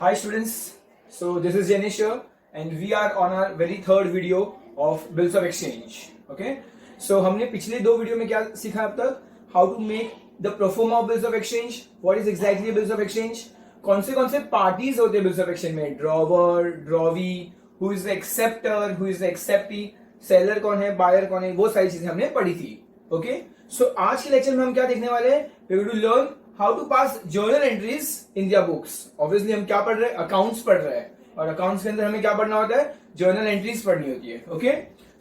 Hi students, so this is Janish here and we are on our very third video of bills of exchange. Okay, so हमने पिछले दो video में क्या सीखा अब तक? How to make the pro forma of bills of exchange, what is exactly bills of exchange, कौन से पार्टीज होते हैं bills of exchange में, drawer, drawee, who is the acceptor, who is the acceptee, seller कौन है, buyer कौन है, वो सारी चीजें हमने पढ़ी थी. ओके, सो आज के लेक्चर में हम क्या देखने वाले हैं? We will to learn how to pass journal entries in their books. Obviously हम क्या पढ़ रहे हैं? अकाउंट्स पढ़ रहे हैं, और अकाउंट्स के अंदर हमें क्या पढ़ना होता है? जर्नल एंट्रीज पढ़नी होती है. ओके,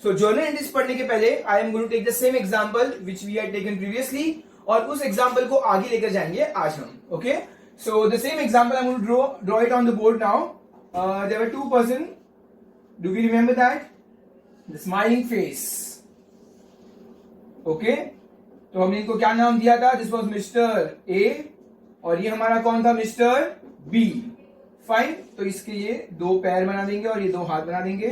सो जर्नल एंट्रीज पढ़ने के पहले I am going to take the same example which we had taken previously, और उस एग्जांपल को आगे लेकर जाएंगे आज हम. Okay, so the same example I am going to draw it on the board now. There were two person. Do we remember that? The smiling face. Okay, तो हमने इनको क्या नाम दिया था? दिस वॉज मिस्टर ए, और ये हमारा कौन था? Mister B. फाइन, तो इसके ये दो पैर बना देंगे और ये दो हाथ बना देंगे.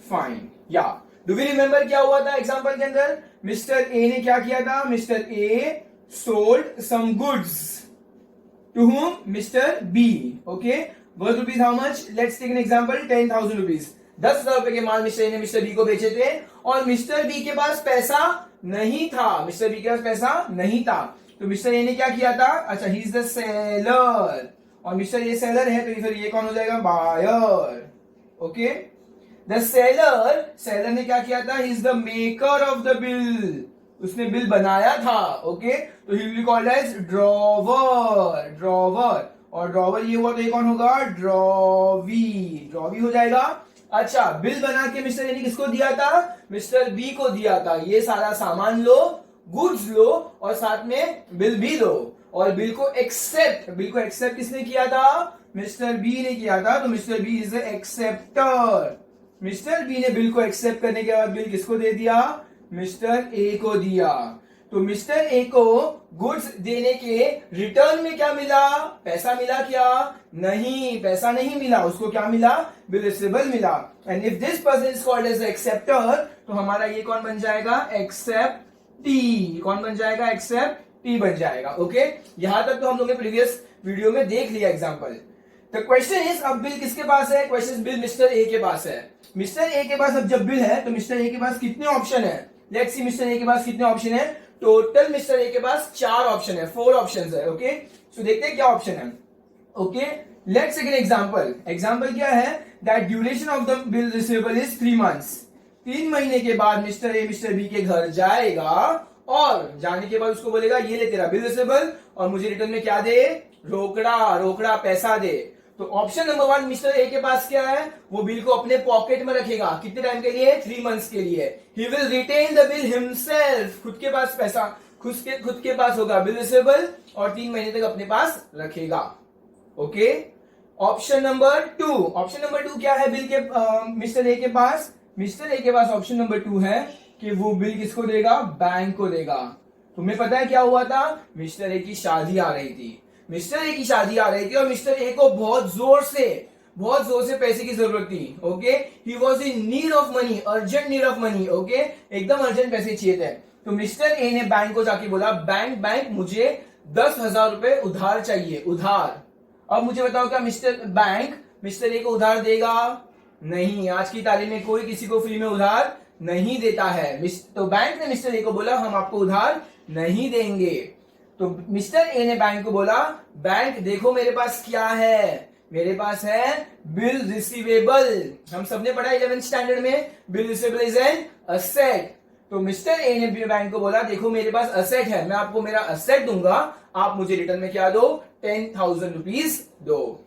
फाइन. या डू वी रिमेंबर क्या हुआ था एग्जांपल के अंदर? मिस्टर ए ने क्या किया था? Mister A sold some goods to whom? Mister B. Okay, worth rupees how much? Let's take an example. 10,000 rupees. 10,000 रुपए के माल मिस्टर ए ने मिस्टर बी को बेचे थे, और मिस्टर बी के पास पैसा नहीं था. मिस्टर बी के पास पैसा नहीं था, तो मिस्टर ए ने क्या किया था? अच्छा, ही इज द सेलर, और मिस्टर ए सेलर है, तो फिर ये कौन हो जाएगा? बायर. ओके, द सेलर ने क्या किया था? He is the maker of the bill. उसने बिल बनाया था. ओके, तो he will be called as drawer. और ड्रॉवर ये हुआ, तो ये कौन होगा? ड्रॉवी हो जाएगा. अच्छा, बिल बना के मिस्टर ए ने किसको दिया था? मिस्टर बी को दिया था. ये सारा सामान लो, गुड्स लो, और साथ में बिल भी लो. और बिल को एक्सेप्ट किसने किया था? मिस्टर बी ने किया था. तो mister B is the acceptor. Mister B ने बिल को एक्सेप्ट करने के बाद बिल किसको दे दिया? मिस्टर ए को दिया. तो मिस्टर ए को गुड्स देने के रिटर्न में क्या मिला? पैसा मिला क्या? नहीं, पैसा नहीं मिला. उसको क्या मिला? बिल रिसीवेबल मिला. And if this person is called as acceptor, तो हमारा ये कौन बन जाएगा? एक्सेप्टी. कौन बन जाएगा? एक्सेप्टी बन जाएगा. ओके, यहां तक तो हम लोग ने प्रीवियस वीडियो में देख लिया एग्जांपल. द क्वेश्चन इज, अब बिल किसके पास है? क्वेश्चन बिल मिस्टर ए के पास है. मिस्टर ए के पास अब जब बिल है, तो मिस्टर ए के पास कितने ऑप्शन है? लेट्स सी मिस्टर ए के पास कितने ऑप्शन है. टोटल मिस्टर ए के पास 4 ऑप्शन है, 4 ऑप्शन है. ओके, सो देखते हैं क्या ऑप्शन है. Okay, let's take an example. Example क्या है? That duration of the bill receivable is 3 months. 3 महीने के बाद मिस्टर ए मिस्टर बी के घर जाएगा, और जाने के बाद उसको बोलेगा ये ले तेरा बिल रिसीवेबल, और मुझे रिटर्न में क्या दे? रोकड़ा पैसा दे. तो ऑप्शन नंबर 1, मिस्टर ए के पास क्या है? वो बिल को अपने पॉकेट में रखेगा. कितने टाइम के लिए? 3 मंथ्स के लिए. He will retain the bill himself. खुद के पास पैसा, खुद के पास होगा बिल रिसीवेबल, और 3 महीने तक अपने पास रखेगा. ओके, ऑप्शन नंबर 2 क्या है बिल के मिस्टर ए के पास? मिस्टर ए के पास ऑप्शन नंबर 2 है कि वो बिल किसको देगा? बैंक को देगा. तुम्हें पता है क्या हुआ था? मिस्टर ए की शादी आ रही थी. और मिस्टर ए को बहुत जोर से पैसे की जरूरत थी. Okay, he was in need of money, urgent need of money. Okay, एकदम अर्जेंट पैसे चाहिए थे. तो मिस्टर ए ने बैंक को जाके बोला, बैंक मुझे 10,000 रुपए उधार चाहिए, उधार. अब मुझे बताओ, क्या बैंक मिस्टर ए को उधार देगा? नहीं, आज की तारीख में कोई किसी को फ्री में उधार नहीं देता है. तो बैंक ने मिस्टर ए को बोला, हम आपको उधार नहीं देंगे. तो मिस्टर ए ने बैंक को बोला, बैंक देखो मेरे पास क्या है? मेरे पास है बिल रिसीवेबल. हम सबने पढ़ा 11th स्टैंडर्ड में, bill receivable is an asset. तो मिस्टर ए ने बैंक को बोला, देखो मेरे पास असेट है, मैं आपको मेरा असेट दूंगा, आप मुझे रिटर्न में क्या दो? 10,000 रुपीज दो.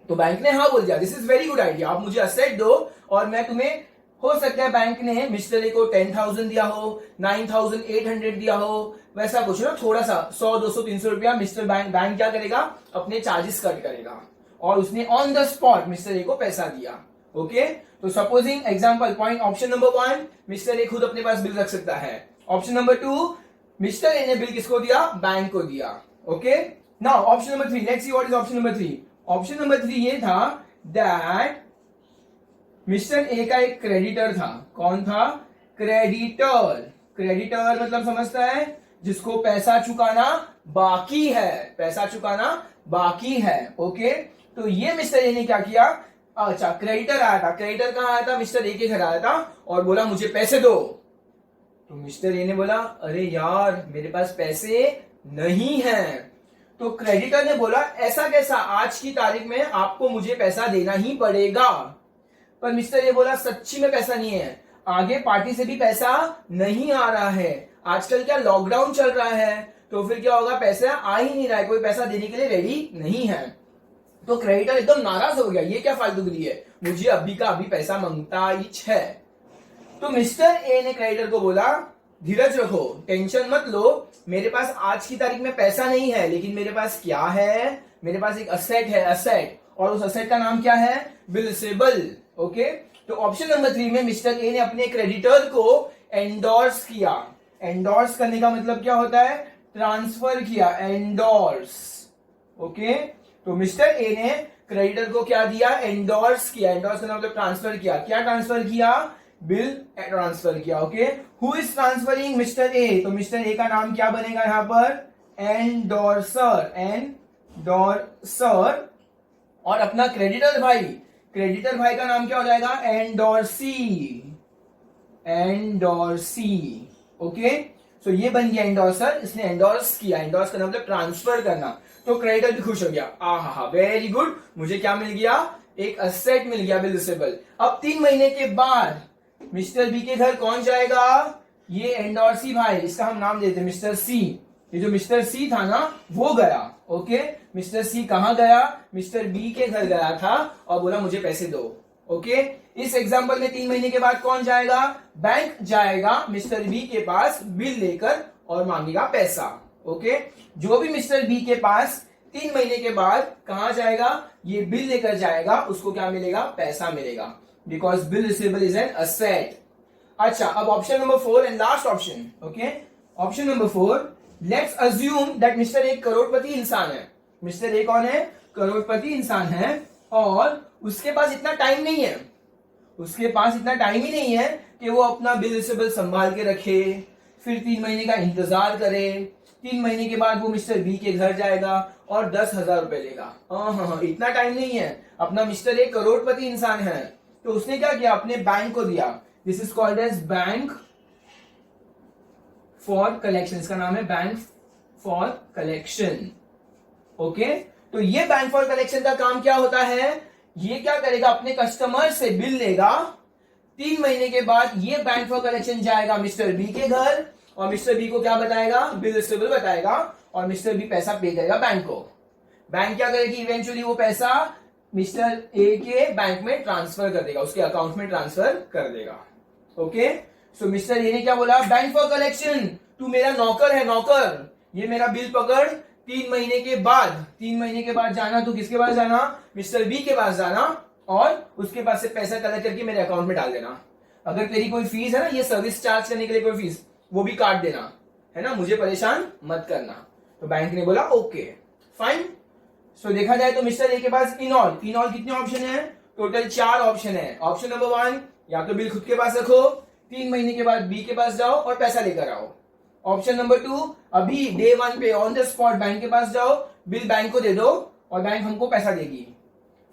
तो बैंक ने हाँ बोल दिया. This is very good idea. आप मुझे असेट दो, और मैं तुम्हें, हो सकता है बैंक ने मिस्टर ए को 10,000 दिया हो, 9,800 दिया हो, वैसा कुछ ना, थोड़ा सा 100, 200, 300 रुपया मिस्टर बैंक क्या करेगा? अपने चार्जेस कट करेगा. और उसने on the spot mister A को पैसा दिया. ओके, तो supposing example point, option number 1, mister A खुद अपने पास बिल रख सकता है. ऑप्शन नंबर 2, मिस्टर ए ने बिल किसको दिया? बैंक को दिया. Okay, now option number 3, let's see what is option number 3. Option number 3 ये था दैट मिस्टर ए का एक क्रेडिटर था. कौन था? क्रेडिटर मतलब समझता है? जिसको पैसा चुकाना बाकी है, पैसा चुकाना बाकी है। ओके, तो ये मिस्टर ए ने क्या किया, अच्छा क्रेडिटर आया था, क्रेडिटर कहाँ आया था, मिस्टर ए के घर आया था और बोला मुझे पैसे दो। तो मिस्टर ए ने बोला अरे यार मेरे पास पैसे नहीं है। तो क्रेडिटर ने बोला ऐसा कैसा, आज की तारीख में आपको मुझे पैसा देना ही पड़ेगा। पर मिस्टर ए बोला सच्ची में पैसा नहीं है, आगे पार्टी से भी पैसा नहीं आ रहा है, आजकल क्या लॉकडाउन चल रहा है, तो फिर क्या होगा, पैसा आ ही नहीं रहा है, कोई पैसा देने के लिए रेडी नहीं है। तो क्रेडिटर एकदम नाराज हो गया, ये क्या फालतूगिरी है, मुझे अभी का अभी पैसा मांगता ही है। तो मिस्टर ए ने क्रेडिटर को बोला धीरज रखो, टेंशन मत लो, मेरे पास आज की तारीख में पैसा नहीं है, लेकिन मेरे पास क्या है, मेरे पास एक असेट है, असेट, और उस असेट का नाम क्या है, बिलसेबल। ओके, तो ऑप्शन नंबर 3 में मिस्टर ए ने अपने क्रेडिटर को एंडोर्स किया। एंडोर्स करने का मतलब क्या होता है, ट्रांसफर किया, एंडोर्स। ओके, तो मिस्टर ए ने क्रेडिटर को क्या दिया, एंडोर्स किया। एंडोर्स का मतलब ट्रांसफर किया, क्या ट्रांसफर किया, बिल ट्रांसफर किया। Okay, who is transferring, mister A. तो मिस्टर ए का नाम क्या बनेगा यहां पर, एंडोर्सर, एंडोर्सर। और अपना क्रेडिटर भाई, क्रेडिटर भाई का नाम क्या हो जाएगा, एंडोर्सी, एंडोर्सी। ओके, सो ये बन गया एंडोर्सर, इसने एंडोर्स किया, एंडोर्स का मतलब ट्रांसफर करना। तो क्रेडिटर भी खुश हो गया, आहा वेरी गुड, मुझे क्या मिल गया, एक असेट मिल गया, बिलसेबल। अब 3 महीने के बाद मिस्टर बी के घर कौन जाएगा, ये एंडोर्सी भाई, इसका हम नाम देते हैं मिस्टर सी। ये जो मिस्टर सी था ना वो गया। ओके, मिस्टर सी कहां गया, मिस्टर बी के घर गया था और बोला मुझे पैसे दो। ओके, इस एग्जांपल में 3 महीने के बाद कौन जाएगा, बैंक जाएगा मिस्टर बी के पास बिल लेकर और मांगेगा पैसा। ओके, जो भी मिस्टर बी के पास 3 महीने के बाद कहां जाएगा, ये बिल लेकर जाएगा, उसको क्या मिलेगा, पैसा मिलेगा, because bill receivable is an asset. अच्छा, अब option number 4 and last option. Okay, option number 4, let's assume that mister A करोड़पति इंसान है। मिस्टर ए कौन है, करोड़पति इंसान है, और उसके पास इतना टाइम नहीं है, उसके पास इतना टाइम ही नहीं है कि वो अपना बिल रिसीवेबल संभाल के रखे, फिर 3 महीने का इंतजार करे, 3 महीने के बाद वो मिस्टर बी के घर जाएगा और 10,000 रुपए लेगा। हाँ, इतना टाइम नहीं है, अपना मिस्टर ए करोड़पति इंसान है, तो उसने क्या किया, अपने बैंक को दिया। This is called as bank for collection, इसका नाम है बैंक फॉर कलेक्शन। ओके, तो ये बैंक फॉर कलेक्शन का काम क्या होता है, ये क्या करेगा, अपने कस्टमर से बिल लेगा, 3 महीने के बाद ये बैंक फॉर कलेक्शन जाएगा मिस्टर बी के घर, और मिस्टर बी को क्या बताएगा, बिल रिसीवेबल बताएगा, और मिस्टर बी पैसा पे करेगा बैंक को। बैंक क्या करेगी, इवेंचुअली वो पैसा मिस्टर ए के बैंक में ट्रांसफर कर देगा, उसके अकाउंट में ट्रांसफर कर देगा। ओके, सो मिस्टर ए ने क्या बोला, बैंक फॉर कलेक्शन, तू मेरा नौकर है, नौकर, ये मेरा बिल पकड़, 3 महीने के बाद, 3 महीने के बाद जाना, तू किसके पास जाना, मिस्टर बी के पास जाना, और उसके पास से पैसा कलेक्ट करके मेरे अकाउंट में डाल देना। अगर तेरी कोई फीस है ना, ये सर्विस चार्ज करने के लिए कोई फीस, वो भी काट देना, है ना, मुझे परेशान मत करना। तो बैंक ने बोला ओके फाइन। सो देखा जाए तो मिस्टर ए के पास इन ऑल कितने ऑप्शन है, टोटल 4 ऑप्शन है। ऑप्शन नंबर 1, या तो बिल खुद के पास रखो, 3 महीने के बाद बी के पास जाओ और पैसा लेकर आओ। ऑप्शन नंबर 2, अभी डे 1 पे ऑन द स्पॉट बैंक के पास जाओ, बिल बैंक को दे दो और बैंक हमको पैसा देगी।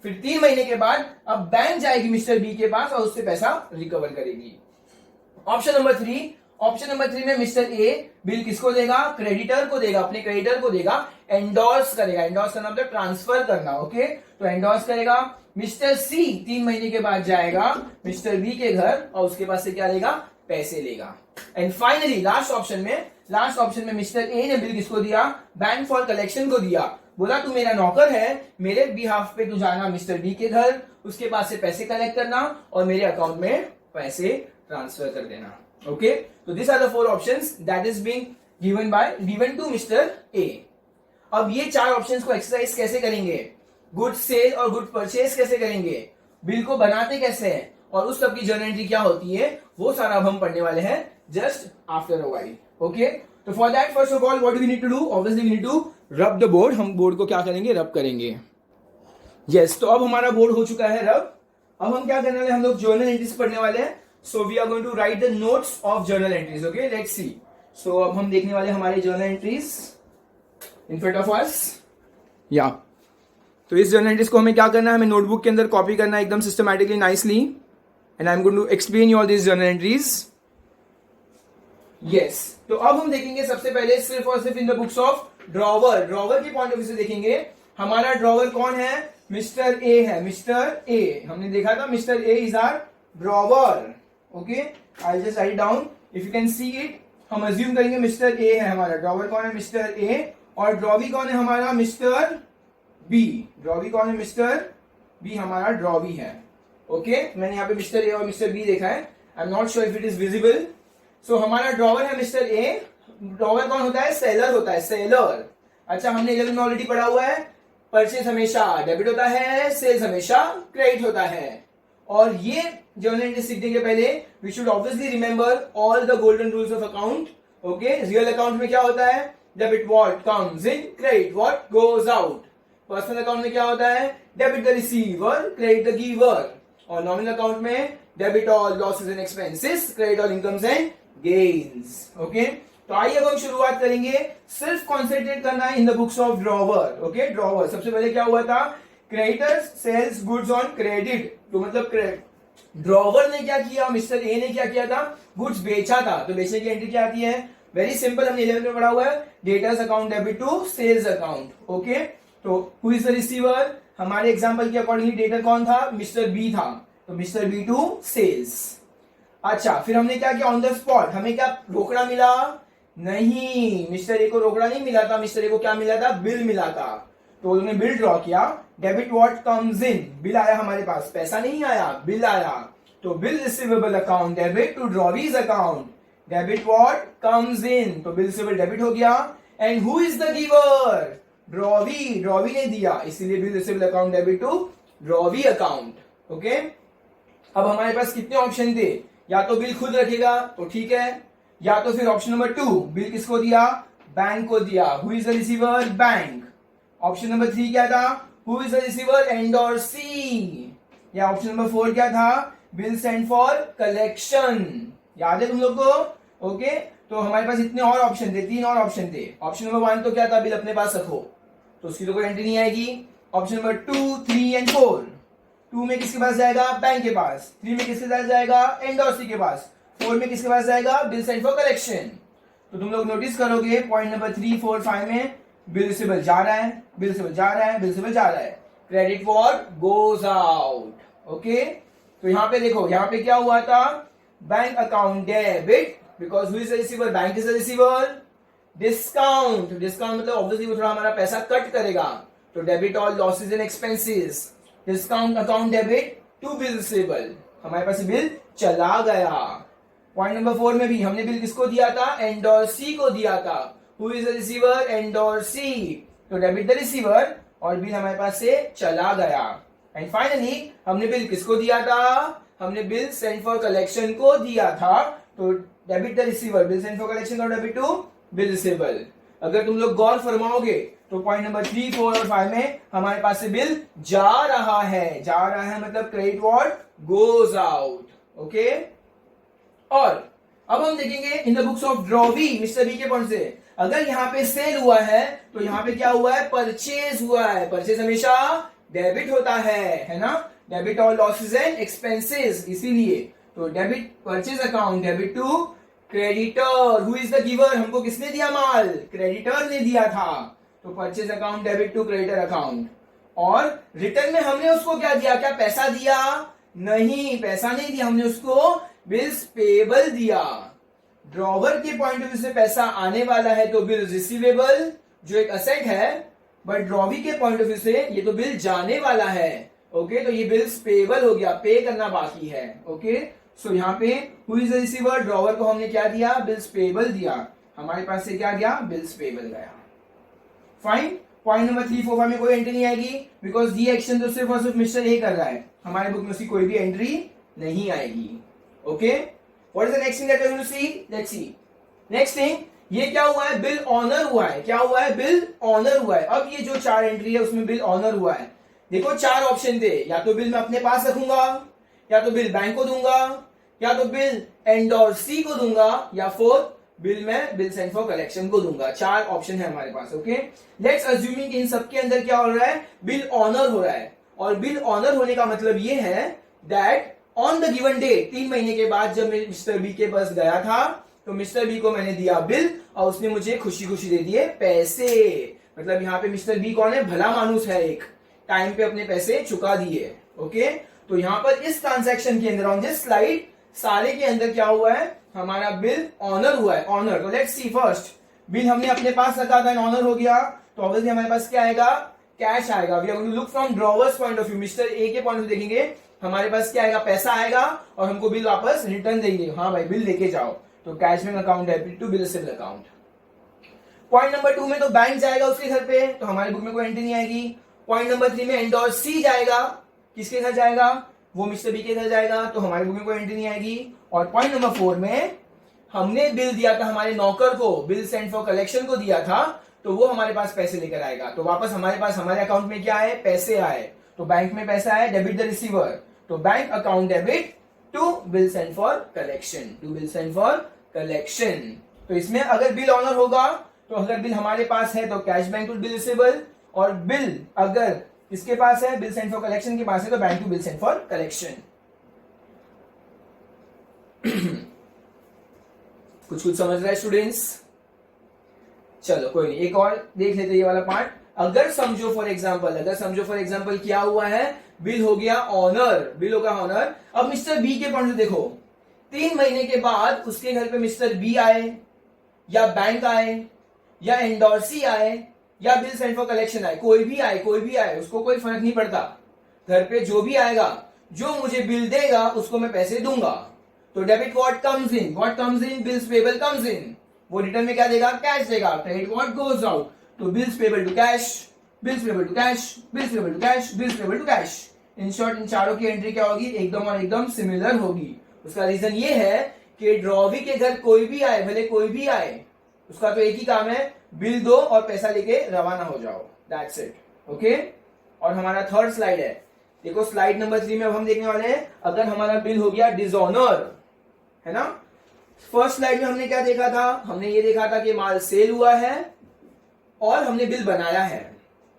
फिर 3 महीने के बाद अब बैंक जाएगी मिस्टर बी के पास और उससे पैसा रिकवर करेगी। ऑप्शन नंबर 3 में मिस्टर ए बिल किसको देगा, क्रेडिटर को देगा, अपने क्रेडिटर को देगा, एंडोर्स करेगा, एंडोर्स करना मतलब ट्रांसफर करना। ओके, तो एंडोर्स करेगा, मिस्टर सी 3 महीने के बाद जाएगा मिस्टर बी के घर और उसके पास से क्या लेगा, पैसे लेगा। एंड फाइनली लास्ट ऑप्शन में मिस्टर ए ने बिल किसको दिया, बैंक फॉर कलेक्शन को दिया, बोला तू मेरा नौकर है, मेरे बिहाफ पे तू जाना मिस्टर बी के घर, उसके पास से पैसे कलेक्ट करना और मेरे अकाउंट में पैसे ट्रांसफर कर देना। ओके, तो this are the 4 options that is being given to mister A. अब ये 4 ऑप्शंस को एक्सरसाइज कैसे करेंगे, गुड सेल और गुड परचेज कैसे करेंगे, बिल को बनाते कैसे हैं, और उस सब की जर्नल एंट्री क्या होती है, वो सारा अब हम पढ़ने वाले हैं just after a while. Okay, तो for that first of all what do we need to do, obviously we need to rub the board. हम बोर्ड को क्या करेंगे, रब करेंगे। यस, तो अब हमारा बोर्ड हो चुका है रब। अब हम क्या करने वाले, हम लोग जर्नल एंट्रीज पढ़ने वाले हैं। So we are going to write the notes of journal entries. Okay, let's see. So अब हम देखने वाले हमारे journal entries. In front of us, या तो इस जर्नल एंट्रीज को हमें क्या करना है, हमें नोटबुक के अंदर कॉपी करना है एकदम systematically, nicely, and I am going to explain you all this journal entries. Yes, तो अब हम देखेंगे सबसे पहले सिर्फ और सिर्फ in the books of drawer. Drawer के पॉइंट ऑफ व्यू से देखेंगे. हमारा ड्रॉवर कौन है, मिस्टर ए है. मिस्टर ए हमने देखा था, mister A is our drawer. Okay, I just write down, if you can see it. हम अज्यूम करेंगे मिस्टर ए है हमारा. ड्रॉवर कौन है, मिस्टर ए. और ड्रॉवी कौन है हमारा, मिस्टर बी. ड्रॉवी कौन है, मिस्टर बी हमारा ड्रॉवी है. ओके, मैंने यहाँ पे मिस्टर ए और मिस्टर बी देखा है. I am not sure if it is visible. So हमारा ड्रॉवर है मिस्टर ए. ड्रॉवर कौन होता है, सेलर होता है, सेलर. अच्छा, हमने 11 में ऑलरेडी पढ़ा हुआ है, परचेज हमेशा डेबिट होता है, सेल्स हमेशा क्रेडिट होता है. और ये जर्नल एंट्री सीखने के पहले we should obviously remember all the golden rules of account. Okay, real account में क्या होता है, debit what comes in, credit what goes out. Personal account में क्या होता है, debit the receiver, credit the giver. और नॉमिनल अकाउंट में debit all losses and expenses, credit all incomes and gains. Okay, तो आइए अब हम शुरुआत करेंगे. सिर्फ कॉन्सेंट्रेट करना है in the books of drawer. Okay, drawer सबसे पहले क्या हुआ था, creditors sales goods on credit. तो मतलब ड्रॉवर ने क्या किया, मिस्टर ए ने क्या किया था, गुड्स बेचा था. तो बेचने की एंट्री क्या आती है, वेरी सिंपल, हमने 11 में पढ़ा हुआ है, debtors account debit to sales account. Okay, तो हु इज द रिसीवर, हमारे एग्जांपल के अकॉर्डिंगली डेटर कौन था, मिस्टर बी था. तो मिस्टर बी टू सेल्स. अच्छा, फिर हमने क्या किया, ऑन द स्पॉट हमें क्या रोकड़ा मिला, नहीं, मिस्टर ए को रोकड़ा नहीं मिला था. मिस्टर ए को क्या मिला था, बिल मिला था. तो उन्होंने बिल ड्रॉ किया. Debit what comes in, bill आया हमारे पास, पैसा नहीं आया, बिल आया. तो bill receivable account debit to drawee's account, debit what comes in, तो बिल रिसीवेबल डेबिट हो गया. And who is the giver, drawee, drawee ने दिया, इसीलिए bill receivable account debit to drawee account. Okay, अब हमारे पास कितने ऑप्शन थे, या तो बिल खुद रखेगा तो ठीक है, या तो फिर ऑप्शन नंबर 2, बिल किसको दिया, बैंक को दिया. Who is the receiver, bank. Option number 3 क्या था, who is the receiver, endorsee. या ऑप्शन नंबर 4 क्या था, बिल सेंड फॉर कलेक्शन. याद है तुम लोग को. ओके, तो हमारे पास इतने और ऑप्शन थे, 3 और ऑप्शन थे. ऑप्शन नंबर 1 तो क्या था, बिल अपने पास रखो, तो उसकी तो कोई एंट्री नहीं आएगी. ऑप्शन नंबर 2, 3 एंड 4, 2 में किसके पास जाएगा, बैंक के पास. 3 में किसके पास जाएगा, एंडोर्सी के पास. 4 में किसके पास जाएगा, बिल सेंड फॉर कलेक्शन. तो तुम लोग नोटिस करोगे पॉइंट नंबर 3, 4, 5 में बिल रिसीवेबल जा रहा है, बिल रिसीवेबल जा रहा है, बिल रिसीवेबल जा रहा है. Credit what goes out. Okay, तो यहाँ पे देखो, यहाँ पे क्या हुआ था, bank account debit, because who is the receiver, bank is the receiver. Discount, discount मतलब ऑब्वियसली वो थोड़ा हमारा पैसा कट करेगा, तो debit all losses and expenses, discount account debit to bill receivable, हमारे पास बिल चला गया. पॉइंट नंबर 4 में भी हमने बिल किसको दिया था, एंडोर्सी को दिया था. Who is the receiver, endorsee. तो डेबिट द रिसीवर, और बिल हमारे पास से चला गया. एंड फाइनली हमने बिल किसको दिया था, हमने बिल सेंड फॉर कलेक्शन को दिया था. तो debit the receiver, bill send for collection और डेबिट टू बिल रिसीवेबल. अगर तुम लोग गौर फरमाओगे तो पॉइंट नंबर 3, 4 और 5 में हमारे पास से बिल जा रहा है, जा रहा है मतलब credit what goes out. Okay, और अब हम देखेंगे in the books of drawee, mister B के पॉइंट से. अगर यहाँ पे सेल हुआ है तो यहाँ पे क्या हुआ है, परचेज हुआ है. परचेज हमेशा डेबिट होता है ना, debit all losses and expenses, इसीलिए. तो debit, purchase account debit to creditor. Who is the giver, हमको किसने दिया माल, क्रेडिटर ने दिया था. तो purchase account debit to creditor account. और रिटर्न में हमने उसको क्या दिया, क्या पैसा दिया, नहीं, पैसा नहीं दिया, हमने उसको बिल्स पेबल दिया. ड्रॉवर के पॉइंट ऑफ व्यू से पैसा आने वाला है तो बिल रिसीवेबल, जो एक असेट है, बट ड्रॉवी के पॉइंट ऑफ व्यू से ये तो बिल जाने वाला है. ओके, तो ये बिल्स पेबल हो गया, पे करना बाकी है. ओके, सो यहाँ पे who is the receiver, drawer को हमने क्या दिया, बिल्स पेबल दिया. हमारे पास से क्या गया, बिल्स पेबल गया. फाइन. पॉइंट नंबर 3, 4, 5 में कोई एंट्री नहीं आएगी, बिकॉज ये एक्शन तो सिर्फ और सिर्फ मिस्टर ए कर रहा है, हमारे बुक में उसकी कोई भी एंट्री नहीं आएगी. Okay, what is the next thing that we will see, let's see. Next thing, ये क्या हुआ है, बिल ऑनर हुआ है. क्या हुआ है, बिल ऑनर हुआ है. अब ये जो 4 एंट्री है उसमें बिल ऑनर हुआ है. देखो 4 ऑप्शन थे, या तो बिल मैं अपने पास रखूंगा, या तो बिल बैंक को दूंगा, या तो बिल एंडोर्सी को दूंगा, या फोर्थ बिल मैं बिल सेंड फॉर कलेक्शन को दूंगा। 4 ऑप्शन है हमारे पास। ओके, लेट्स अज्यूमिंग इन सबके अंदर क्या हो रहा है, बिल ऑनर हो रहा है। और बिल ऑनर होने का मतलब ये है that on the given date, 3 महीने के बाद जब मैं मिस्टर बी के पास गया था तो मिस्टर बी को मैंने दिया बिल और उसने मुझे खुशी खुशी दे दिए पैसे। मतलब यहाँ पे मिस्टर बी कौन है, भला मानुस है, एक टाइम पे अपने पैसे चुका दिए। ओके, तो यहाँ पर इस ट्रांजैक्शन के अंदर ऑन दिस स्लाइड सारे के अंदर क्या हुआ है, हमारा बिल ऑनर हुआ है। ऑनर, तो लेट्स सी फर्स्ट, बिल हमने अपने पास रखा था, ऑनर हो गया, तो ऑब्वियसली हमारे पास क्या आएगा, कैश आएगा। We are going to look from drawer's point of view, mister A K point of view देखेंगे, हमारे पास क्या आएगा, पैसा आएगा और हमको बिल वापस रिटर्न देंगे। हाँ भाई बिल लेके जाओ, तो cash bank account debit to bill received account. Point number 2 में तो बैंक जाएगा उसके घर पे, तो हमारे बुक में कोई एंट्री नहीं आएगी। पॉइंट नंबर 3 में एंडोर्सी जाएगा, किसके घर जाएगा, वो मिस्टर बी के घर जाएगा, तो हमारे बुक में कोई एंट्री नहीं आएगी। और पॉइंट नंबर 4 में हमने बिल दिया था हमारे नौकर को, बिल सेंड फॉर कलेक्शन को दिया था, तो वो हमारे पास पैसे लेकर आएगा, तो वापस हमारे पास हमारे अकाउंट में क्या है, पैसे आए, तो बैंक में पैसा है, डेबिट द रिसीवर, तो bank account debit to bill send for collection, to bill send for collection. तो इसमें अगर बिल ऑनर होगा, तो अगर बिल हमारे पास है तो cash bank to bill receivable, और बिल अगर किसके पास है, बिल सेंड फॉर कलेक्शन के पास है, तो bank to bill send for collection. कुछ कुछ समझ रहा है स्टूडेंट्स? चलो कोई नहीं, एक और देख लेते ये वाला पार्ट। अगर समझो फॉर एग्जांपल क्या हुआ है, बिल हो गया ऑनर, बिल होगा ऑनर। अब मिस्टर बी के पॉइंट से देखो, 3 महीने के बाद उसके घर पे मिस्टर बी आए, या बैंक आए, या एंडोर्सी आए, या बिल सेंड फॉर कलेक्शन आए, कोई भी आए, उसको कोई फर्क नहीं पड़ता। घर पे जो भी आएगा, जो मुझे बिल देगा उसको मैं पैसे दूंगा। तो debit what comes in, bills payable comes in, वो रिटर्न में क्या देगा, कैश देगा। क्रेडिट व्हाट गोज आउट, तो bills payable to cash, bills payable to cash, bills payable to cash, bills payable to cash. In short इन चारों की entry क्या होगी, एकदम और एकदम सिमिलर होगी। उसका रीजन ये है कि ड्रॉवी के घर कोई भी आए, भले कोई भी आए, उसका तो एक ही काम है, बिल दो और पैसा लेके रवाना हो जाओ, दैट्स इट। ओके, और हमारा थर्ड स्लाइड है, देखो स्लाइड नंबर 3 में अब हम देखने वाले हैं, अगर हमारा बिल हो गया डिसऑनर, है ना। फर्स्ट स्लाइड में हमने क्या देखा था, हमने ये देखा था कि माल सेल हुआ है और हमने बिल बनाया है।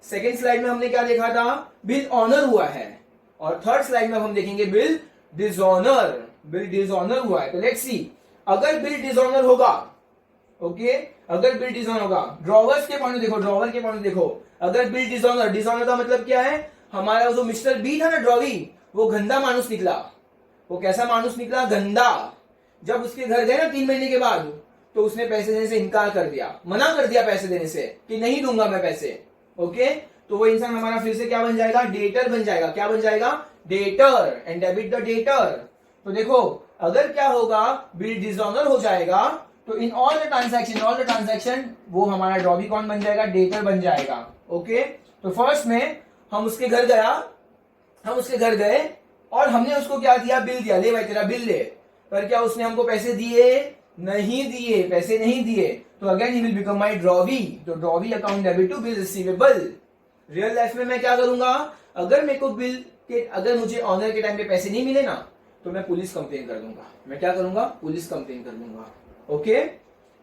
सेकेंड स्लाइड में हमने क्या देखा था, बिल ऑनर हुआ है, और थर्ड स्लाइड में हम देखेंगे बिल डिसऑनर, बिल डिसऑनर हुआ है। तो लेट्स सी, अगर बिल डिसऑनर होगा, ओके, अगर बिल डिसऑनर होगा, ड्रॉवर्स के पॉइंट देखो, ड्रॉवर के पॉइंट देखो, अगर बिल डिसऑनर का मतलब क्या है, हमारा जो मिस्टर बी था ना ड्रॉवी, वो गंदा मानुस निकला। वो कैसा मानुस निकला, गंदा। जब उसके घर गए ना 3 महीने के बाद, तो उसने पैसे देने से इनकार कर दिया, मना कर दिया पैसे देने से, कि नहीं दूंगा मैं पैसे। ओके, तो वो इंसान हमारा फिर से क्या बन जाएगा, डेटर बन जाएगा। क्या बन जाएगा, debtor, and debit the debtor. तो देखो अगर क्या होगा, बिल डिसऑनर हो जाएगा, तो इन ऑल द ट्रांजैक्शन वो हमारा ड्रॉवी कौन बन जाएगा, डेटर बन जाएगा। ओके, तो फर्स्ट में हम उसके घर गए और हमने उसको क्या दिया, बिल दिया, ले भाई तेरा बिल ले, पर क्या उसने हमको पैसे दिए, नहीं दिए, पैसे नहीं दिए, तो again he will become my drawee, तो drawee account debit to bill receivable. Real life में मैं क्या करूंगा, अगर मेरे को बिल के, अगर मुझे ऑनर के टाइम पे पैसे नहीं मिले ना, तो मैं पुलिस कंप्लेन कर दूंगा। मैं क्या करूंगा, पुलिस कंप्लेन कर दूंगा। ओके,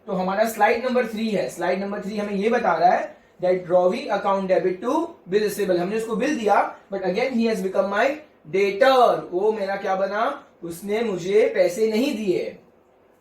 तो हमारा स्लाइड नंबर 3 है, स्लाइड नंबर 3 हमें ये बता रहा है that drawee account debit to bill receivable. हमने उसको बिल दिया, but again he has become my debtor, वो मेरा क्या बना, उसने मुझे पैसे नहीं दिए।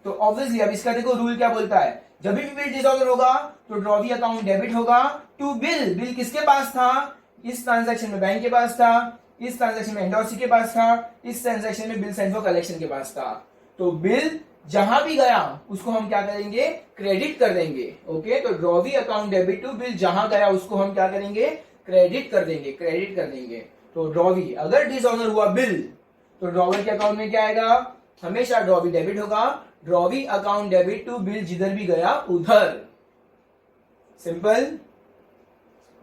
तो ऑब्वियसली अब इसका देखो रूल क्या बोलता है, जब भी बिल डिसऑर्डर होगा तो ड्रॉवी अकाउंट डेबिट होगा टू बिल। बिल किसके पास था, इस ट्रांजैक्शन में बैंक के पास था, इस ट्रांजैक्शन में एंडोर्सी के पास था, इस ट्रांजैक्शन में बिल सेंड फॉर कलेक्शन के पास था। तो बिल जहां भी गया उसको हम क्या करेंगे, क्रेडिट कर देंगे। ओके, तो drawee account debit to bill, जहां गया उसको हम क्या करेंगे, क्रेडिट कर देंगे। तो ड्रॉवी अगर डिसऑनर हुआ बिल, तो ड्रॉवर के अकाउंट में क्या आएगा, हमेशा ड्रॉवी डेबिट होगा। Drawee account debit to bill, जिधर भी गया उधर। सिंपल,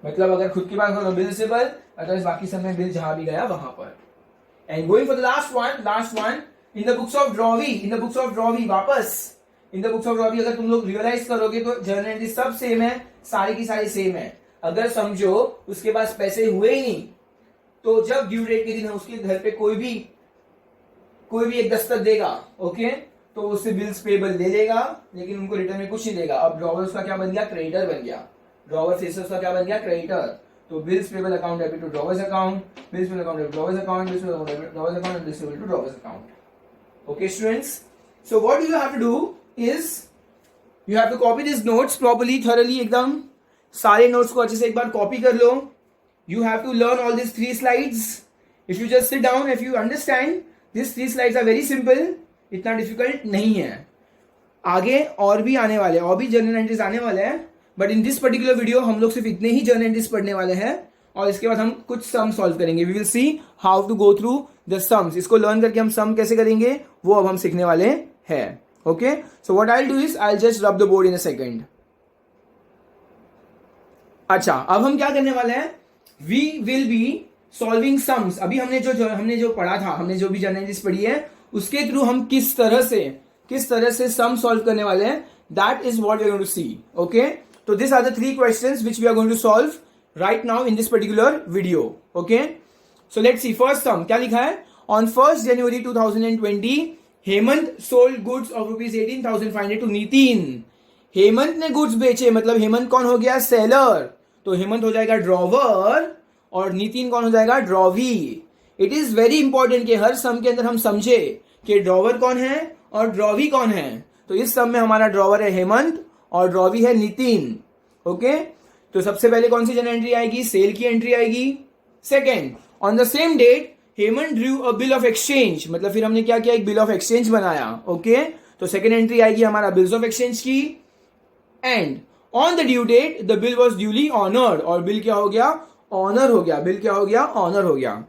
मतलब अगर खुद की बात हो तो बिल रिसीवेबल, अदरवाइज बाकी सब में बिल जहां भी गया वहां पर। And going for the last one in the books of drawee, वापस in the books of drawee अगर तुम लोग रियलाइज करोगे तो जर्नल एंट्री सब सेम है, सारी की सारी सेम है। अगर समझो उसके पास पैसे हुए ही नहीं, तो जब ड्यू डेट के दिन उसके घर पे कोई भी एक दस्तक देगा, ओके, तो उससे बिल्स पेबल ले लेगा, लेकिन उनको रिटर्न में कुछ नहीं देगा। अब ड्रॉवर उसका क्या बन गया, क्रेडिटर बन गया। ड्रॉवर फिर से उसका क्या बन गया, क्रेडिटर। तो bills payable account debit to drawer's account, bills payable account debit drawer's account, bills payable account debit drawer's account, bills payable to drawer's account. Okay students, so what you have to do is you have to copy this notes properly, thoroughly, एकदम सारे notes को अच्छे से एक बार copy कर लो। You have to learn all these 3 slides. If you just sit down, if you understand, these 3 slides are very simple. इतना difficult नहीं है। आगे और भी आने वाले हैं, और भी जर्नल एंट्रीज आने वाले हैं, but in this particular video हम लोग सिर्फ इतने ही जर्नल एंट्रीज पढ़ने वाले हैं, और इसके बाद हम कुछ सम सॉल्व करेंगे। We will see how to go through the sums. इसको लर्न करके हम सम कैसे करेंगे वो अब हम सीखने वाले हैं। Okay, so what I will do is I will just rub the board in a second. अच्छा, अब हम क्या करने वाले हैं, we will be solving sums. अभी हमने जो पढ़ा था, हमने जो भी जर्नलिस्ट पढ़ी है, उसके थ्रू हम किस तरह से सम सॉल्व करने वाले हैं, that is what we are going to see. Okay, तो this are the 3 questions which we are going to solve right now in this particular video. Okay, so let's see first sum. क्या लिखा है, on 1 January 2020 Hemant sold goods of ₹18,500 to Nitin. Hemant ने goods बेचे, मतलब हेमंत कौन हो गया, सेलर। तो हेमंत हो जाएगा ड्रॉवर और नितिन कौन हो जाएगा, drawee. It is very important कि हर सम के अंदर हम समझे कि ड्रॉवर कौन है और ड्रॉवी कौन है। तो इस सम में हमारा ड्रॉवर है हेमंत और ड्रॉवी है नितिन। ओके, तो सबसे पहले कौन सी जर्नल एंट्री आएगी, सेल की एंट्री आएगी। Second, on the same date Hemant drew a bill of exchange, मतलब फिर हमने क्या किया, एक बिल ऑफ एक्सचेंज बनाया। ओके, तो सेकेंड एंट्री आएगी हमारा बिल्स ऑफ एक्सचेंज की। And on the due date the bill was duly honoured, और बिल क्या हो गया, ऑनर हो गया। बिल क्या हो गया, ऑनर हो गया।